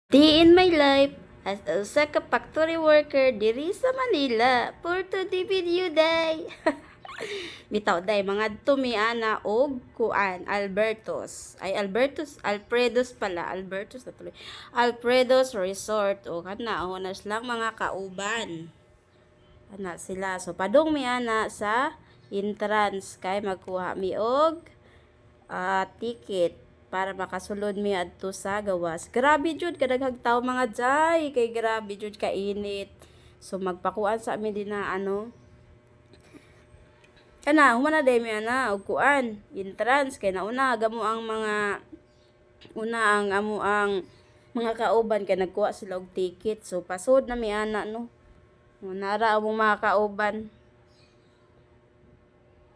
Day in my life as a usa ka factory worker diri sa Manila for today video day. Bitaw day mga tumiana og kuan Albertos pala Albertos na tuloy. Alfredo's Resort o kana onas lang mga kauban. Ana sila so padung mi ana sa entrance kay magkuha mi og ticket para makasulod mi adto sa gawas. Grabe jud kadaghang tawo mga jay, kay grabe jud ka init. So magpakuan sa amin din na kana human na day mi ana og kuan, entrance kay nauna gamo ang mga una ang amo ang mga kauban kay nagkuha sila og ticket. So pasod na mi ana no. Nara among mga kauban.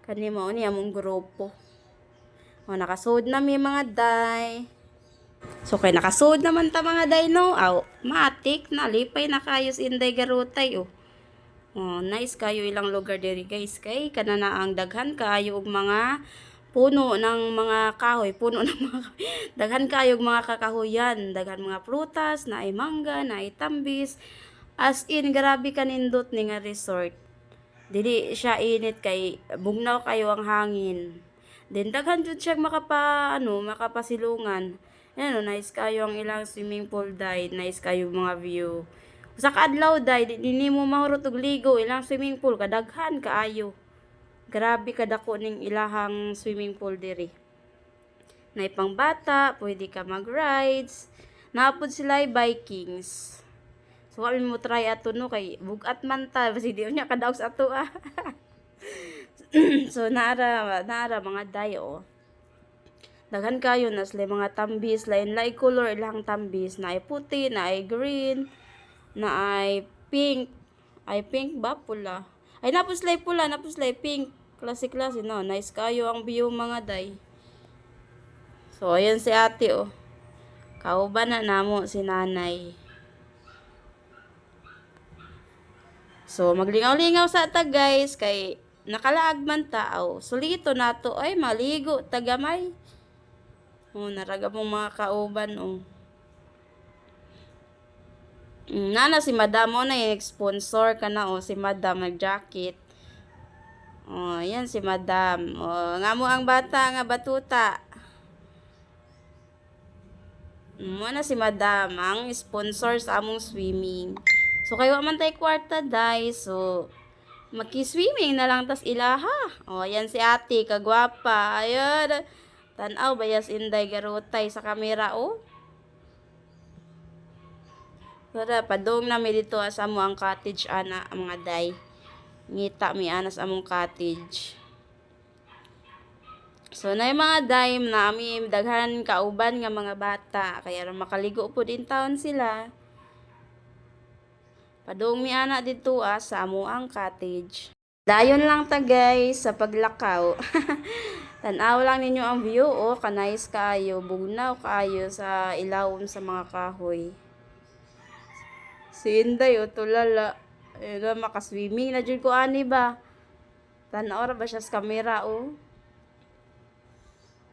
Kani mao ni among grupo. O, nakasuod na may mga day. So, kay nakasuod naman ta mga day, no? Aw, matik na. Lipay na kayo sa Inday Garutay, oh. Oh, nice kayo ilang lugar diri guys. Kay, kanana ang daghan kayo og mga puno ng mga kahoy. Puno ng mga daghan kayo og mga kakahuyan. Daghan mga prutas, na ay mangga, na ay tambis. As in, grabe kanindot ni nga resort. Dili siya init kay bugnaw kayo ang hangin. Then daghan jud siya makapasilungan. Ano, nice kayo ang ilang swimming pool day, nice kayo mga view. Usa ka adlaw day, di mo mahurot og ligo ilang swimming pool kadaghan kaayo. Grabe kadako ning ilahang swimming pool diri. Nay pang bata, pwede ka mag-rides. Naapod sila Vikings. So kami mo try ato no kay bugat man ta basi di nya kadaog sa ato So nara mga dayo. Daghan kayo na sila mga tambis, lain-lain color ilang tambis, na ay puti, na ay green, na ay pink. Ay pink ba pula? Ay napos lay pula, napos lay pink. Klase-klase no, nice kayo ang view mga day. So ayan si ate oh. Kauban na namo si nanay. So maglingaw-lingaw sa ta guys kay nakalaag man tao. Sulito nato ay maligo tagamay. Oh, naraga mong mga kauban oh. Nana si Madam mo na yung sponsor ka na oh, si Madam nag-jacket. Oh, yan si Madam. Oh, nga mo ang bata nga batuta. Mo na si Madam ang sponsor sa among swimming. So kayo man tay kwarta dai. So maki-swimming na lang tas ilaha. Oh, yan si ate, kagwapa. Ayun. Tanaw bayas Inday Garutay sa kamera oh. Para padong na mi dito sa amo ang cottage ana mga day. Ngita mi anas among cottage. So na mga day na ami daghan kauban nga mga bata kaya ra makaligo po din taon sila. Padong mi ana dito sa amo ang cottage. Dayon lang ta guys sa paglakaw. Tanaw lang ninyo ang view oh, kanayos kayo, bugnaw kayo sa ilawom sa mga kahoy. Si Inday oh, tulala. Ayun makaswimming na jud ko ani ba. Tanaw ra ba siya sa kamera oh.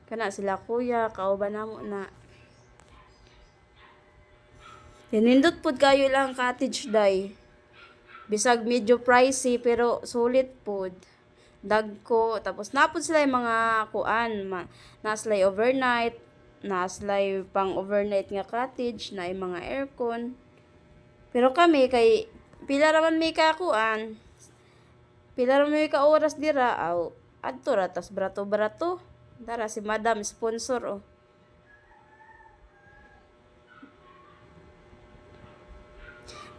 Kana sila kuya, kauban namo na. Tinindot pud kayo lang cottage day. Bisag medyo pricey pero sulit pud. Dagko tapos napod sila yung mga kuan naslay overnight, naslay pang overnight nga cottage na yung mga aircon. Pero kami kay pila raman may kakuan. Pila raman may ka oras dira aw adto ra tas brato-brato. Dara si Madam sponsor oh.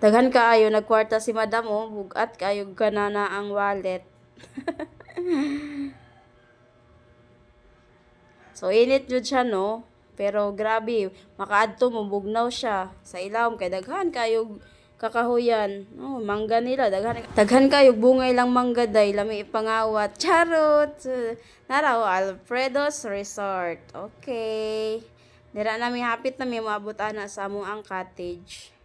Daghan kaayo nagkwarta si Madam oh, bugat kaayo kanana ang wallet. So init jud siya no, pero grabe makaadto mo bugnaw siya sa ilawom kay daghan kayo kakahuyan. Oh, mangga nila daghan kayo bungay lang mangga day lami ipangawat. Charot. Nara oh, Alfredo's Resort. Okay. Dira nami hapit na mi maabot ana sa amo ang cottage.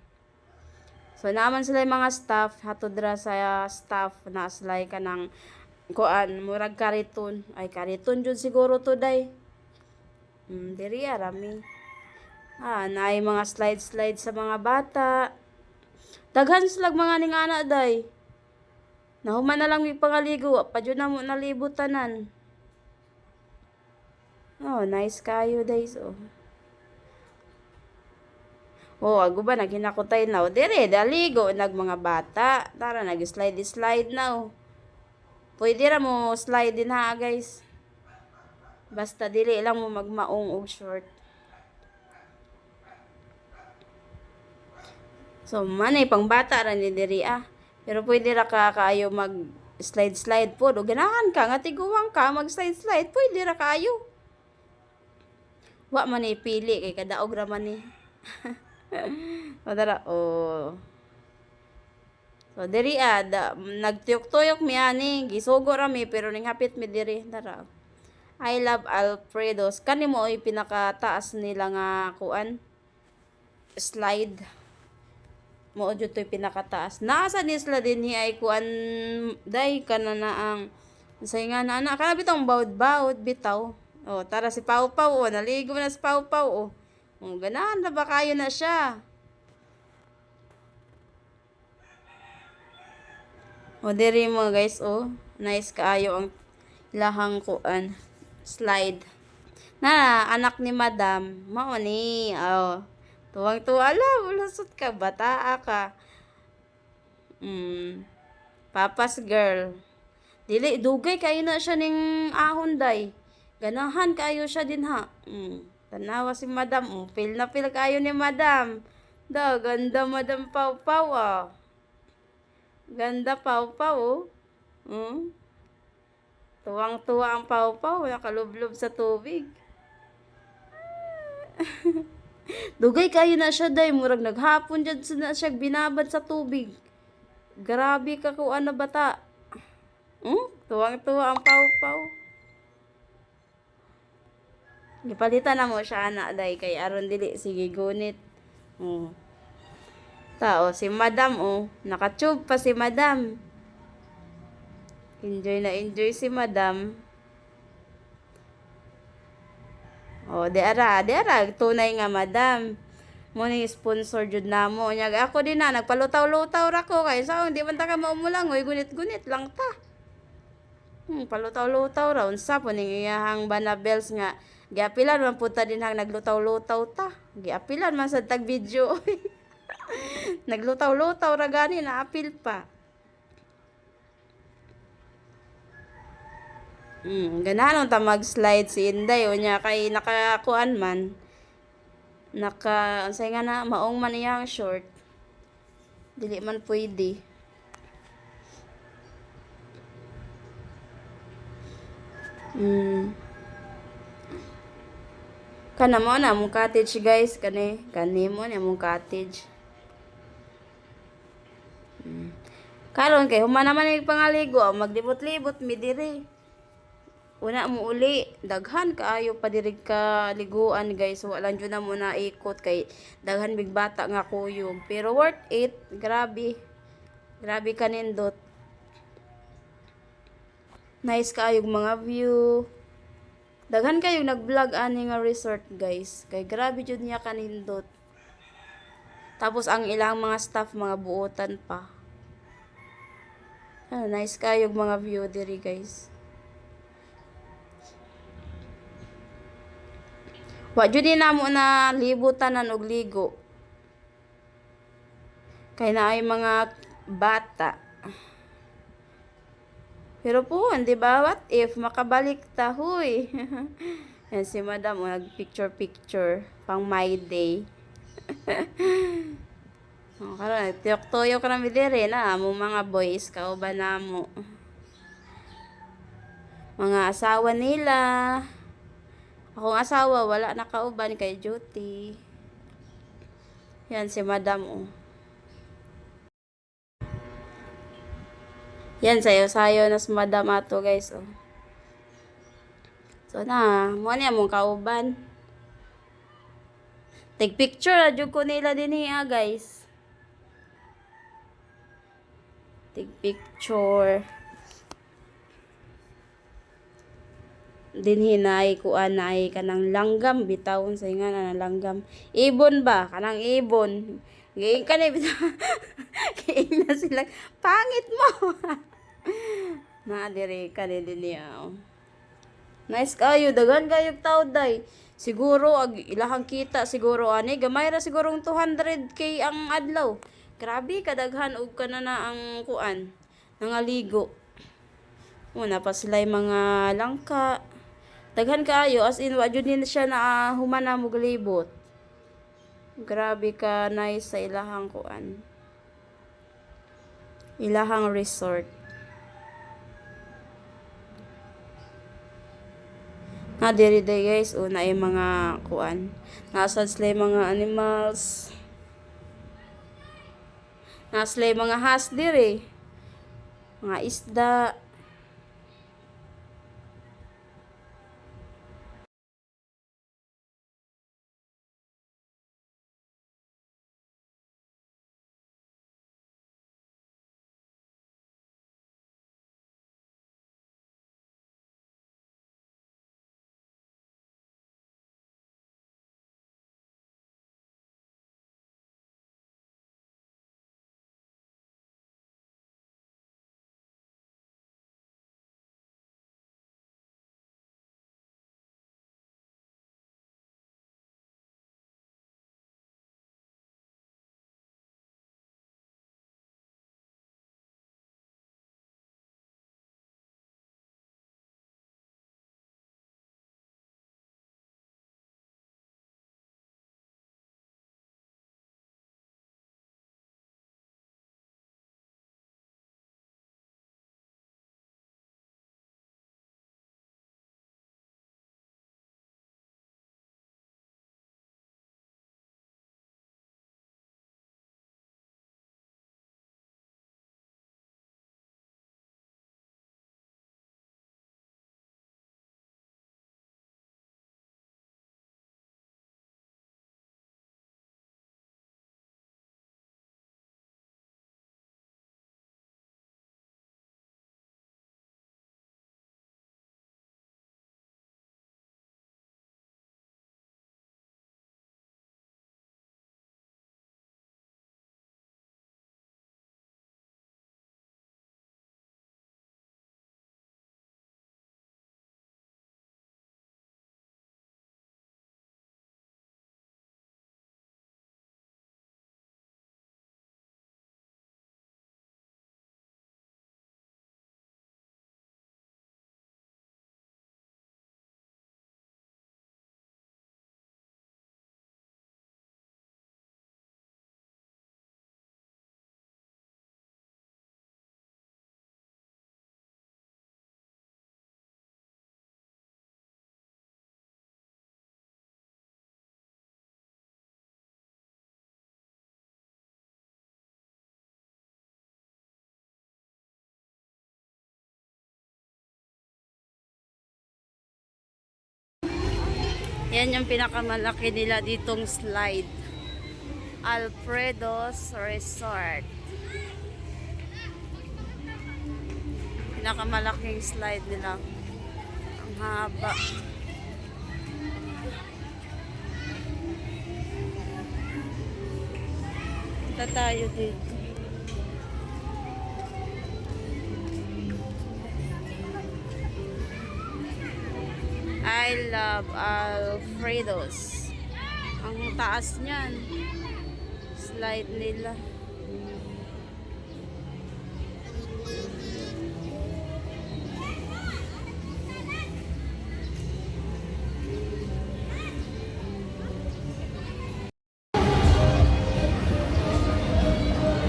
So naman sila yung mga staff, hatod ra sa staff na slay ka ng kuan, murag kariton. Ay kariton jud siguro to day. Diri rami. Naay mga slide sa mga bata. Daghan sila mga ning ana day. Nahuman na lang mi pangaligo, pa jud na mo nalibutanan. Nice kayo days oh. Ako ba naghinakutay na. Dire, daligo nag mga bata. Tara, nag-slide na. Pwede ra mo slide din ha, guys. Basta dili lang mo magmaong og short. So, manay pang bata ra ni diri Pero pwede ra ka kaayo mag slide po. Ganahan ka nga tiguwang ka mag slide. Pwede ra kaayo. Wa man ni pili kay kadaog ra man ni. Madara, So, diri nagtuyok-tuyok mi ani, gisugo ra mi, pero ning hapit mi diri, dara. I love Alfredo's. Kani mo ay pinakataas nila nga kuan, slide. Mo jud toy pinakataas. Naasa ni sila din ay kuan, day kana na ang, say nga na anak, kana bitong bawd-bawd, bitaw. Tara si Pau Pau, naligo na si Pau Pau, ganahan na ba kayo na siya? Diri mo guys, nice kaayo ang ilahang kuan, slide. Na anak ni Madam, mao ni, tuwang-tuwa la, lusot ka, bataa ka. Papa's girl. Dili, dugay kayo na siya ning ahon day. Ganahan kayo siya din ha. Tanawa si Madam, feel na feel kayo ni Madam. Ganda Madam Pau Pau Ganda Pau Pau Tuwang-tuwa ang Pau Pau, nakalublob sa tubig. Dugay kayo na siya day, murag naghapon dyan na siya binabad sa tubig. Grabe ka kung ano bata. Tuwang-tuwa ang Pau Pau. Gipalitan na mo siya anak day, kay aron dili sige gunit. Si Madam nakatube pa si Madam. Enjoy na enjoy si Madam. Di ara, tunay nga Madam. Mo ni sponsor jud namo. Nya ako din nagpalutaw-lutaw ra ko kay sa di man ta ka maumulang, gunit-gunit lang ta. Palutaw-lutaw ra unsa po ning iyahang banabels nga giapilan man puta din hang naglutaw-lutaw ta. Giapilan man sa tag video. Naglutaw-lutaw ra gani na apil pa. Ganahan ta mag-slide si Inday nya kay nakakuan man. Unsay nga na maong man iyang short. Dili man pwede. Kana mo na mong cottage guys, kani mo na mong cottage. Karon kay human naman yung pangaligo, maglibot-libot mi diri. Una mo uli, daghan kaayo pa diri ka liguan guys. Wala jud na mo na ikot kay daghan big bata nga kuyog. Pero worth it, grabe. Grabe kanindot. Nice kaayong mga view. Daghan kayo nag-vlog ani nga resort guys. Kay grabe jud niya kanindot. Tapos ang ilang mga staff mga buotan pa. Nice kayo mga view diri guys. Wa jud na mo na libutanan og ligo. Kay naay mga bata. Pero po, di ba? What if makabalik ta, huy? Yan si Madam, nag-picture pang my day. Karon tuyok-tuyok ra mi diri na mo mga boys kauban namo. Mga asawa nila. Akong asawa wala na kauban kay duty. Yan si Madam Yan sayo-sayo na si Madam ato guys So mo ni among kauban. Take picture jud ko nila dinhi guys. Take picture. Din hinay kuan na ay kanang langgam bitawon sa nga na langgam. Ibon ba? Kanang ibon. Giing ka na bitaw. Giing na sila. Pangit mo. Na dire ka din niya. Nice kayo, dagan kayo tao day. Siguro ag ilahang kita siguro ani gamay ra sigurong 200k ang adlaw. Grabe kadaghan og kanana ang kuan. Nangaligo. Una pa sila mga langka. Daghan kaayo as in wa jud ni siya na humana mo galibot. Grabe ka nice sa ilahang kuan. Ilahang resort. Na diri day guys, una ay mga kuan. Nasa sila mga animals. Nasa sila mga has diri. Mga isda. Yan yung pinakamalaki nila ditong slide. Alfredo's Resort. Pinakamalaking slide nila. Ang haba. Punta tayo dito. I love Alfredo's. Ang taas niyan. Slide nila.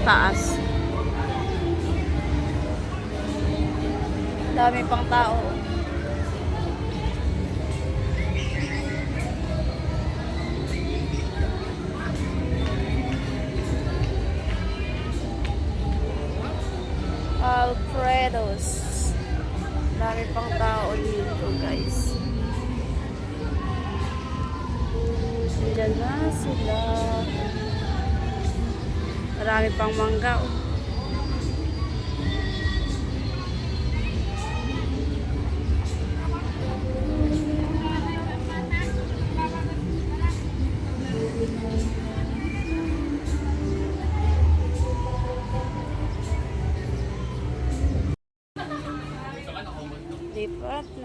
Taas. Dami pang tao. Alfredo's. Dami pang tao dito, guys. Diyan na sila. Marami pang mangga.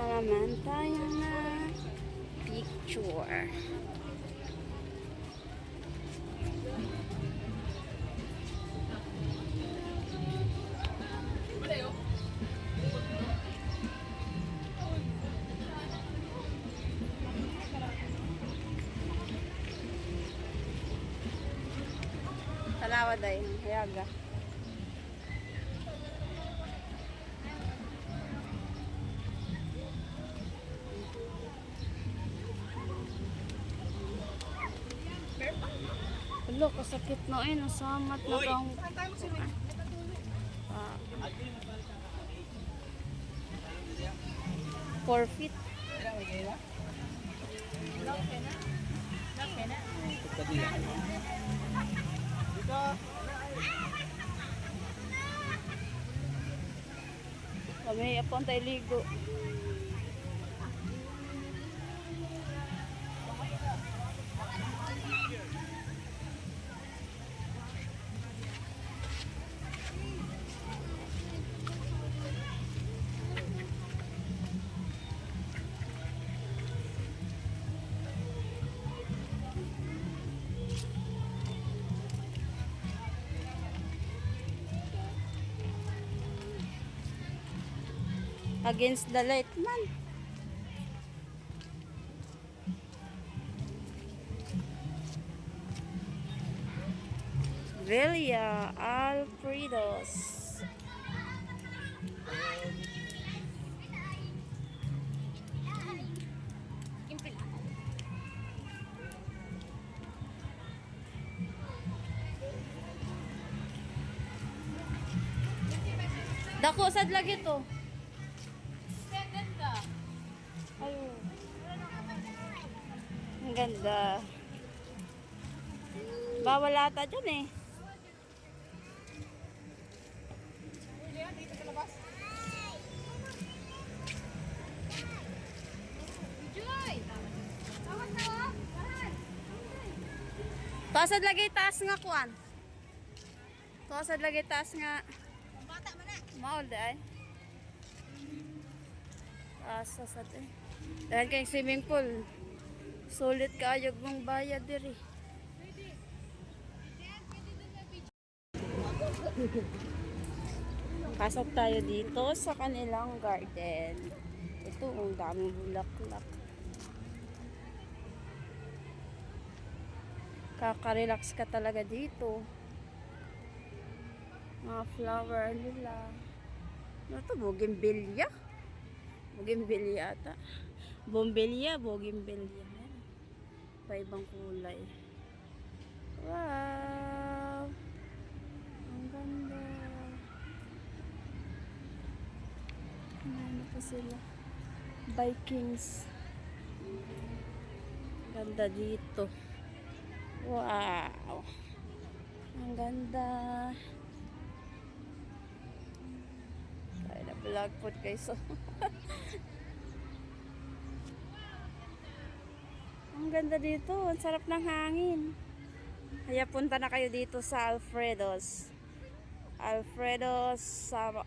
na naman tayo na picture. Tanawa dahil, hayaga. Hello, kasakit na eh. Nasamat na kang... 4 feet. Kami, apon tayo ligo. Against the light man. Villa Alfredos. Dako sad lagi to. Ayun. Ang ganda. Bawal ata dyan eh. Tuasad lagi taas nga kuan. Tuasad lagi taas nga. Maul day. Asasad eh. Dahil kayong swimming pool. Sulit kaayog mong bayad diri. Pasok tayo dito sa kanilang garden. Ito, ang daming bulaklak. Kaka-relax ka talaga dito. Mga flower nila. Ano ito? Bougainvillea? Bougainvillea ata. Bombelia, bougainvillea. Pa ibang kulay. Wow! Ang ganda. Ano pa sila? Vikings. Ganda dito. Wow! Ang ganda. Tayo na vlog po guys. Ang ganda dito. Ang sarap ng hangin. Kaya punta na kayo dito sa Alfredos. Alfredos sa...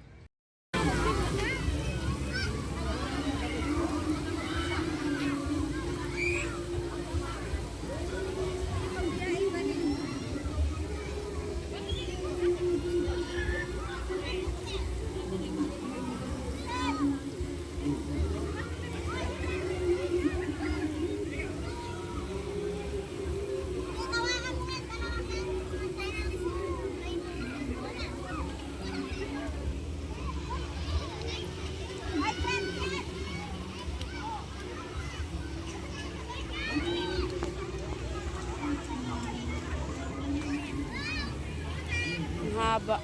Haba.